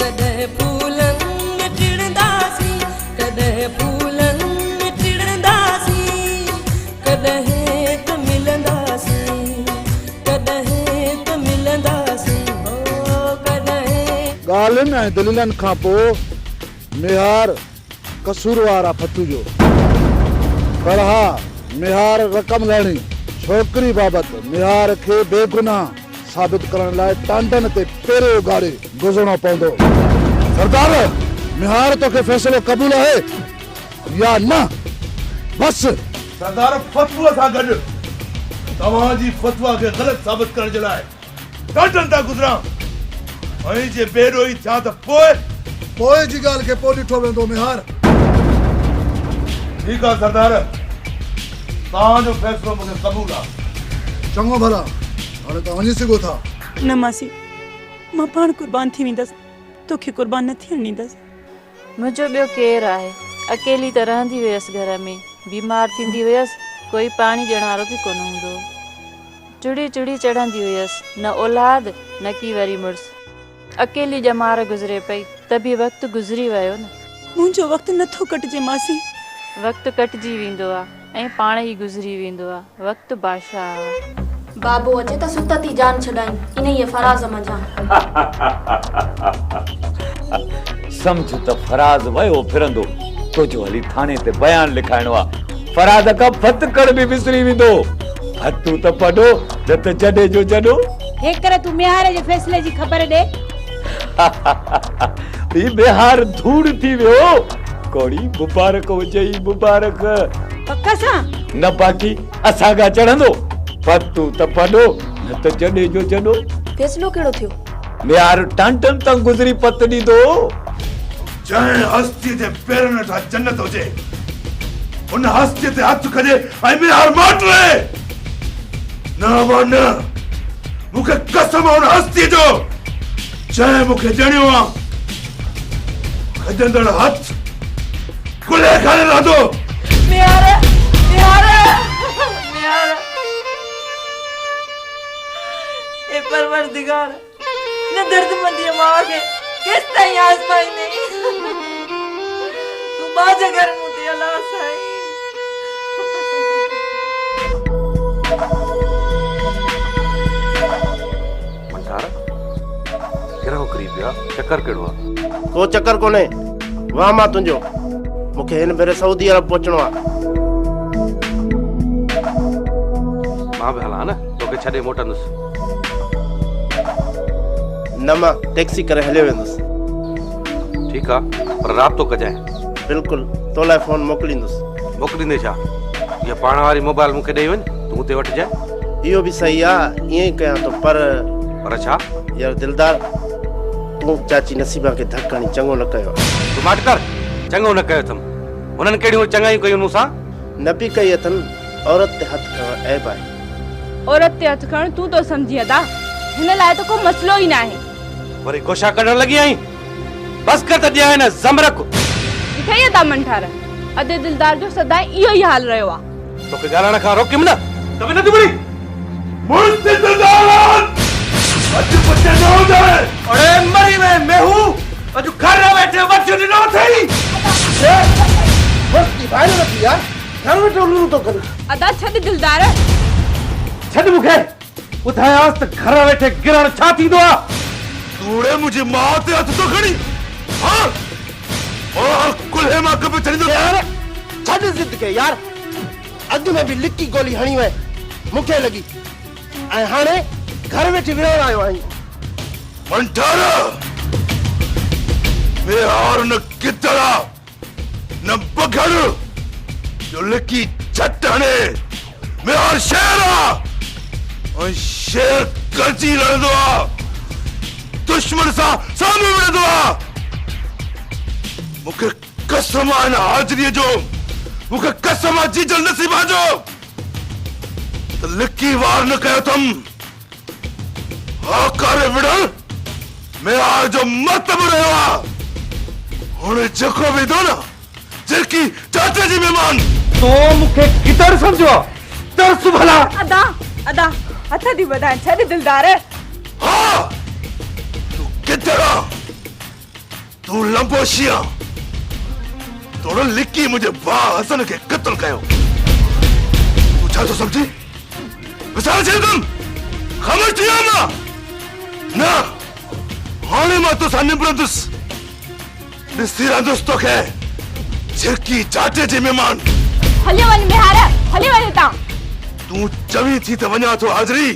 कदे फूलन टिड़दासी कदे फूलन टिड़दासी कदे त मिलंदासी कदे त मिलंदासी हो कदे गालन ऐं दलीलन खां पोइ निहार कसूरवारा फतू जो पर हा निहार रक़म लाणी छोकरी बाबत निहार खे बेगुनाह साबित करण लाइ टांडन ते पेरे उगाड़े गुज़रणो पवंदो। सरदार निहार तोखे फ़ैसिलो क़बूल है या न? बस सरदार फतवा सां गॾु तव्हांजी फतवा खे ग़लति साबित करण जे लाइ टांडन था गुज़रां ऐं जे बेरोई थिया त पोइ जी ॻाल्हि खे पोइ ॾिठो वेंदो निहार। ठीकु आहे सरदार तव्हांजो फ़ैसिलो मूंखे क़बूल आहे। चङो भला हाणे तव्हां वञी सघो था। न मासी मां पाण कुर्बान थी वेंदसि तोखे कुर्बान न थियण ॾींदसि। मुंहिंजो ॿियो केरु आहे? अकेली त रहंदी हुयसि घर में, बीमार थींदी हुयसि कोई पाणी ॾियण वारो बि कोन हूंदो। चुड़ी चुड़ी चढ़ंदी हुयसि न औलाद न की वरी मुड़ुस। अकेली ॼमार गुज़रे पई त बि वक़्तु गुज़री वियो न। मुंहिंजो वक़्तु नथो कटिजे मासी। वक़्तु कटिजी वेंदो आहे ऐं पाण ई गुज़री वेंदो आहे। वक़्तु बादशाह आहे। बाबू अचे त सुतती जान छॾाई इन ये फराज़ मंझां समझ त फराज़ वयो फिरंदो तुंहिंजो हली थाने ते बयान लिखाइणो आहे। फराज़ खां फत कड़ बि विसरी वेंदो। फतू त पढ़ो न त जॾे जो जॾो। हे करे तू मिहार जे फैसले जी ख़बर ॾे। ही बिहार धूड़ थी वियो। कोड़ी मुबारक हुजई मुबारक। पक्का सां न बाकी असांगा चढ़ंदो। फतू त पढ़ो न त जॾे जो जॾो। फैसलो कहिड़ो थियो? बिहार टांटन तां गुज़री पत ॾींदो। जंहिं हस्ती ते पेरनि हेठां जन्नत हुजे उन हस्ती ते हथ खजे ऐं बिहार मोट रहे। न वो न मूंखे कसम उन हस्ती जो जंहिं मूंखे ॼणियो आहे खजंदड़ हथ कुले खाने रहंदो। बिहार बिहार बिहार ए परवरदिगार न दर्दमंदी मां के किस ताईं आज़माईंदे। तू बाजा घर मुते अल्लाह साईं। मंठारा केरो करीब या चक्कर केड़ो आ? को चक्कर कोने वाह मां तुंजो मूंखे हिन भेरे सऊदी अरब पहुचणो आहे। मां बि हलां न तोखे छॾे मोटंदुसि। न मां टैक्सी करे हलियो वेंदुसि। ठीकु आहे पर राब्तो कजांइ। बिल्कुलु तो लाइ फोन मोकिलींदुसि। मोकिलींदे छा? इहा पाण वारी मोबाइल मूंखे ॾेई वञ तूं हुते वठिजांइ। इहो बि सही आहे ईअं ई कयां थो पर छा? यार दिलदार तूं चाची नसीबा खे धक हणी चङो न कयो। तूं माट कर चङो न कयो अथमि। हुननि कहिड़ियूं चङायूं कयूं मूंसां? न बि कई अथनि। औरत ते हथ खणणु ऐब आहे। औरत ते हथ खणणु तूं तो सम्झी अदा हिन लाइ त को मसलो ई न आहे। वरी कोशा कढण लॻी आई। बस कर त ॾिया न ज़मरक। ॾिठई अदा मंठार अदे दिलदार जो सदा इहो ई हाल रहियो आहे। तोखे ॻाल्हाइण खां रोकियमि न तबे न थी मुझसे दिलदार अज बच्चे न हो जाए। अरे मरी मैं हूं अज घर बैठे बच्चे न थई। बस की भाई न थी यार घर वेठो लूं तो कर। अदा छॾ दिलदार छॾ मूंखे ॿुधायांसि त घर वेठे गिरण छा थींदो आहे। तूड़े मुझे मां ते हथ तो खणी हां और कुल्हे मां कब चली यार छॾ जिद के यार। अॻु में बि लिकी गोली हणी वे मूंखे लॻी ऐं हाणे घर वेठे विहण आयो आहीं। मंठारा बिहार न कितरा न बघड़ जो लिकी छटने बिहार शेर और शेर कची लड़दो दुश्मन सा सामने विढ़दो मूंखे कसम आहे न हाज़रीअ जो मूंखे कसम आहे जीजल नसीबा जो त लिकी वार न कयो अथमि। करे विढ़ण मेहार जो मरतब रहियो आहे। हुन जेको बि थो न जेकी चाचे जी महिमान तो मूंखे किधर समझो तरस भला। अदा अदा हथ दी वधाए छॾ दिलदार। हाँ तू किधर आ तू लंबोशिया तोड़ लिक्की मुझे वाह हसन के कत्ल कयो तू छा तो समझी विसार छे तुम खामोश थी मां ना हाणे मां तो सामने ब्रदस दिसरा दोस्तों के झिरकी चाटे जे मेहमान हले वन बिहार हले वन ता तू चवी थी त वञा थो हाज़री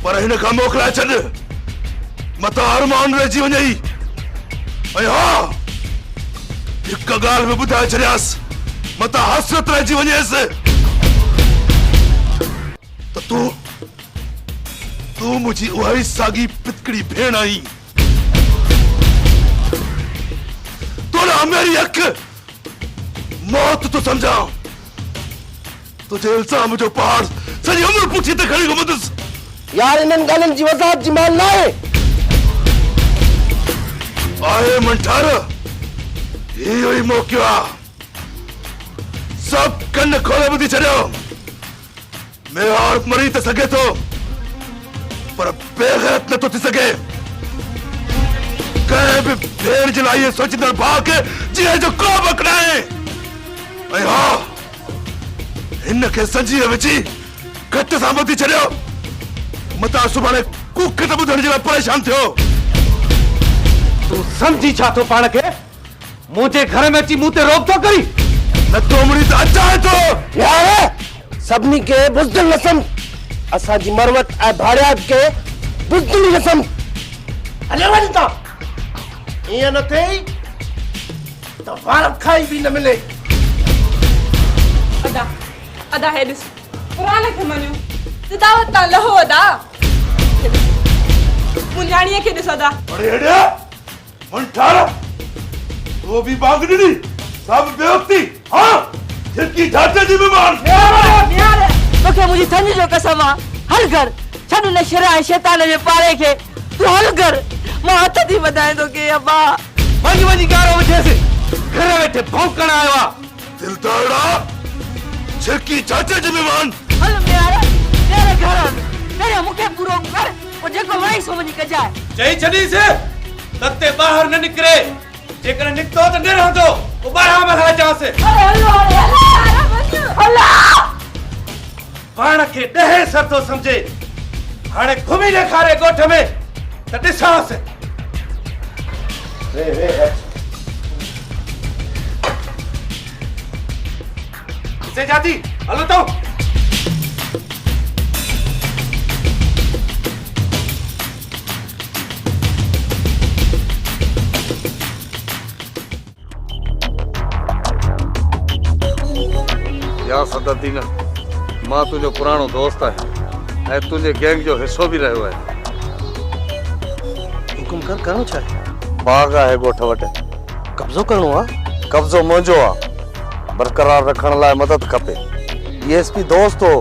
पर हिन खां मोकिलाए छॾ मतां अरमान रहिजी वञई ऐं हा हिकु ॻाल्हि में ॿुधाए छॾियासि मतां हसरत रहिजी वञेसि त तूं मुंहिंजी उहा ई साॻी पितकड़ी भेण आहीं तोड़ा मेरी अख मौत तो समझा तुझे इल्जाम जो पहाड़ सॼी उम्र पुठी ते खणी घुमंदुसि यार इन्हनि ॻाल्हियुनि जी वज़ाहत जी माल न आहे मंठार इहो ई मौक़ो आहे सभु कन खोले ॿुधी छॾियो मेहार मरी त सघे थो पर बेग़ैरत नथो थी सघे कंहिं बि भेण जे लाइ सोचींदड़ भाउ खे जीअं जो को बि अकड़ाए ऐं हा हिन खे संजीअ विझी घटि सां ॿुधी छॾियो मतां सुभाणे कूक त ॿुधण जे लाइ परेशान थियो तू समझी छा थो पाण खे मुंहिंजे घर में अची मूं ते रोक थो करी न तो मुड़ी त अचाए थो यार सभिनी खे बुज़दिल न सम्झ असांजी मरवत ऐं भाड़ियात खे बुज़दिल न सम्झ हले वञ ता ईअं न थिए त वार खाई बि न मिले अदा अदा है दिस पुराने के मनियो ते दावत ता लहो अदा मुंजाणीअ खे ॾिस अदा अरे हेॾे मंठार तो भी बाग ॾिनी सब बेवक्ती हाँ झिरकी झाटे जी बीमार तोखे मुंहिंजी थंज जो कसम आहे हल घर छॾ न शरा शैतान जे पारे खे तूं हल घर मां हथ थी वधाए तोखे अब्बा वञी वञी गारो वठेसि घर वेठे भौंकण आयो आहे दिलदारा झिरकी झाटे जी बीमार हल मेरे घर मेरे मूंखे पूरो कर पोइ जेको वई सो वञी कजाए चई छॾीसि तते ॿाहिरि न निकिरे जेकर निकितो त न रहंदो पोइ ॿाहिरां में हलाए चवांसि अरे हलो हलो पाण खे ॾहे सर थो सम्झे हाणे घुमी ॾेखारे ॻोठ में त ॾिसांसि से जाती हलो तो या सददीन मां तुझो पुरानो दोस्त है तुझे गैंग जो हिस्सो भी रहो है हुकुम कर करणो छा बाग है गोठ वटे कब्जो करणो आ कब्जो मुंहिंजो आहे बरकरार रखण लाइ मदद खपे एसपी दोस्त हो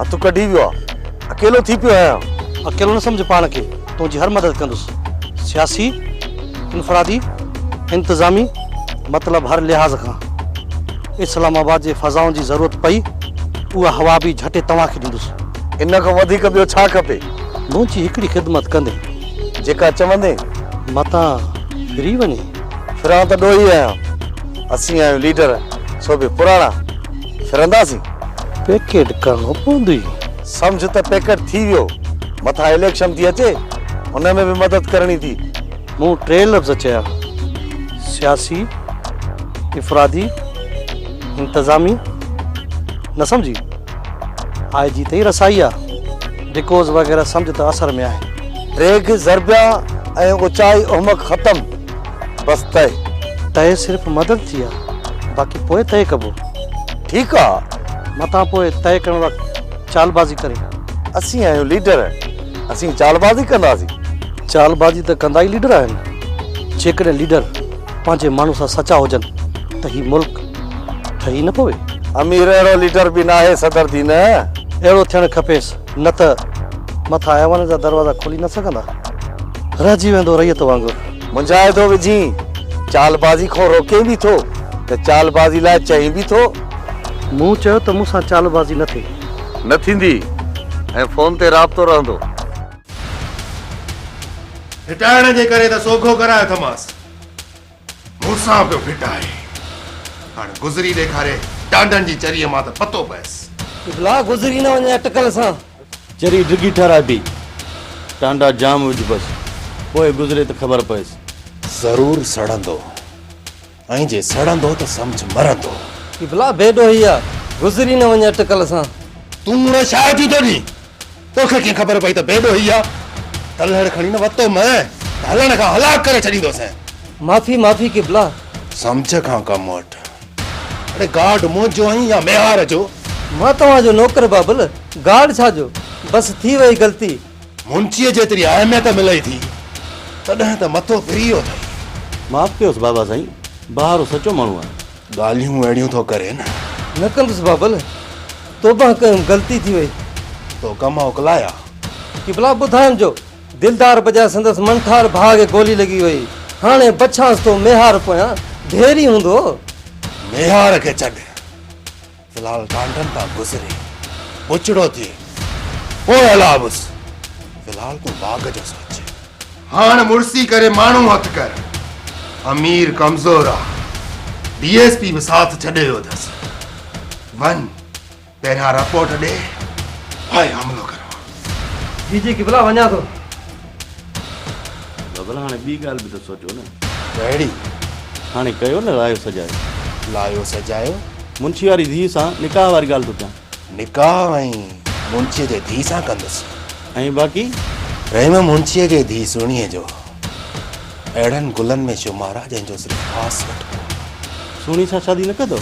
हथ कढी वियो आहे अकेलो थी पियो आहियां अकेलो न समझ पाण खे तुंहिंजी हर मदद कंदुसि सियासी इनफरादी इंतज़ामी मतलब हर लिहाज़ खां इस्लामाबाद जे फ़ज़ाउनि जी ज़रूरत पई उहा हवा बि झटे तव्हांखे ॾींदुसि इन खां वधीक ॿियो छा खपे मुंहिंजी हिकिड़ी ख़िदमत कंदे जेका चवंदे मतां फिरी वञे फिरां त ॾोही आहियां असीं आहियूं लीडर सो बि पुराणा फिरंदासीं पैकेट करणो पवंदी समझ त पैकेट थी वियो मथां इलेक्शन थी अचे हुन में बि मदद करणी थी मूं 3 लफ़्ज़ चया सियासी इफ़रादी इंतज़ामी न समझी आई जी ते रसाई आहे डिकोज़ वग़ैरह समझ त असर में आहे रेग ज़रबिया ऐं ऊंचाई उहमक ख़त्म बस तय सिर्फ़ मदद थी आहे बाक़ी पोइ तय कबो ठीकु आहे मतां पोइ तय करण वक़्तु चालबाज़ी करे असीं आहियूं लीडर असीं चालबाज़ी कंदासीं चालबाज़ी त कंदा ई लीडर आहिनि जेकॾहिं लीडर पंहिंजे माण्हू सां सचा हुजनि त ही मुल्क ठही न पवे अमीर अहिड़ो लीडर बि न आहे सदर दी न अहिड़ो थियणु खपेसि न त मथां ऐवान जा दरवाज़ा खोली न सघंदा रहिजी वेंदो रहियत वांगुरु मुंझाए थो विझी चालबाज़ी खां रोके बि थो त चालबाज़ी लाइ चई बि थो मूं चयो त मूंसां चालबाज़ी न थिए न थींदी ऐं फोन ते राब्तो रहंदो फिटाइण जे करे त सोघो करायो थमास मूंसां पियो फिटाए हाणे गुज़री ॾेखारे टांडनि जी चरीअ मां त पतो पएसि भला गुज़री न वञे अटकल सां चरी डिगी ठहराए बि टांडा जाम विझ बसि पोइ गुज़रे त ख़बर पएसि ज़रूर सड़ंदो ऐं जे सड़ंदो त सम्झ मरंदो कि भला बेडो ही आहे गुज़री न वञे अटकल सां तूं न छा थी थो नी तोखे कीअं ख़बर पई त बेडो ही आहे तलहड़ खणी न वतो मैं हलण खां हलाक करे छॾींदोसि माफ़ी माफ़ी कि भला सम्झ खां कम वठ अरे गार्ड मुंहिंजो आई या मेहार जो मां तव्हांजो नौकर बाबल गार्ड छाजो बस थी वई ग़लती मुंशीअ जेतिरी अहमियत मिले थी तॾहिं त मथो फिरी वियो अथई माफ़ कयोसि बाबा साईं ॿाहिरो सचो माण्हू आहे ॻाल्हियूं अहिड़ियूं थो करे न कंदुसि बाबल तोबा कयूं ग़लती थी वई तो कम मोकिलाया कि भला ॿुधाइनि जो दिलदार बजाए संदसि मनठार भाउ खे गोली लॻी वई हाणे बचांसि थो मेहार पोयां ढेरी हूंदो मेहार खे छॾ फिलहाल टांडनि तां गुज़रे बुछड़ो थिए पोइ हलाबुसि फिलहाल तूं बाग़ जो सोच हाणे मुड़सी करे माण्हू हथ कर अमीर कमज़ोर आहे डीएसपी बि साथ छॾे वियो अथसि वञ पहिरियां रिपोर्ट ॾे भाई हमिलो करो जी जी कि भला वञा थो बाबा हाणे ॿी ॻाल्हि बि त सोचो न कहिड़ी हाणे कयो न लायो सजायो लायो सजायो मुंशी वारी धीउ सां निकाह वारी ॻाल्हि थो कयां निकाह ऐं मुंशीअ जे धीउ सां कंदुसि ऐं बाक़ी रहीम मुंशीअ जे धीउ सुणीअ जो अहिड़नि गुलनि में शुमार आहे जंहिंजो सिर्फ़ु ख़ासि वठो सुहिणी सां शादी न कंदो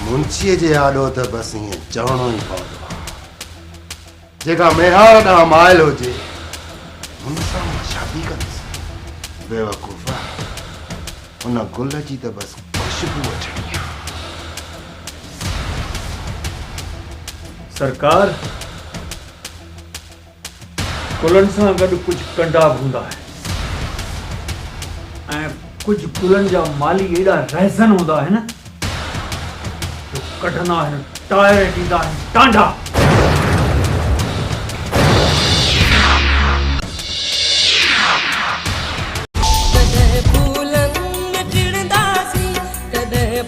मुंशीअ जे आॾो त बसि ईअं चवणो ई पवंदो आहे जेका मेहार ॾांहुं मायल हुजे हुन सां मां शादी कंदुसि बेवकूफ़ हुन गुल जी त बसि ख़ुशबू वठणी आहे सरकार गुलनि सां गॾु कुझु कंडा बि हूंदा आहिनि ऐं कुझु गुलनि जा माली एॾा रहज़न हूंदा आहिनि जो कढंदा आहिनि टायर ॾींदा आहिनि टांडा कॾहिं फूलनि में टिड़ंदासीं कॾहिं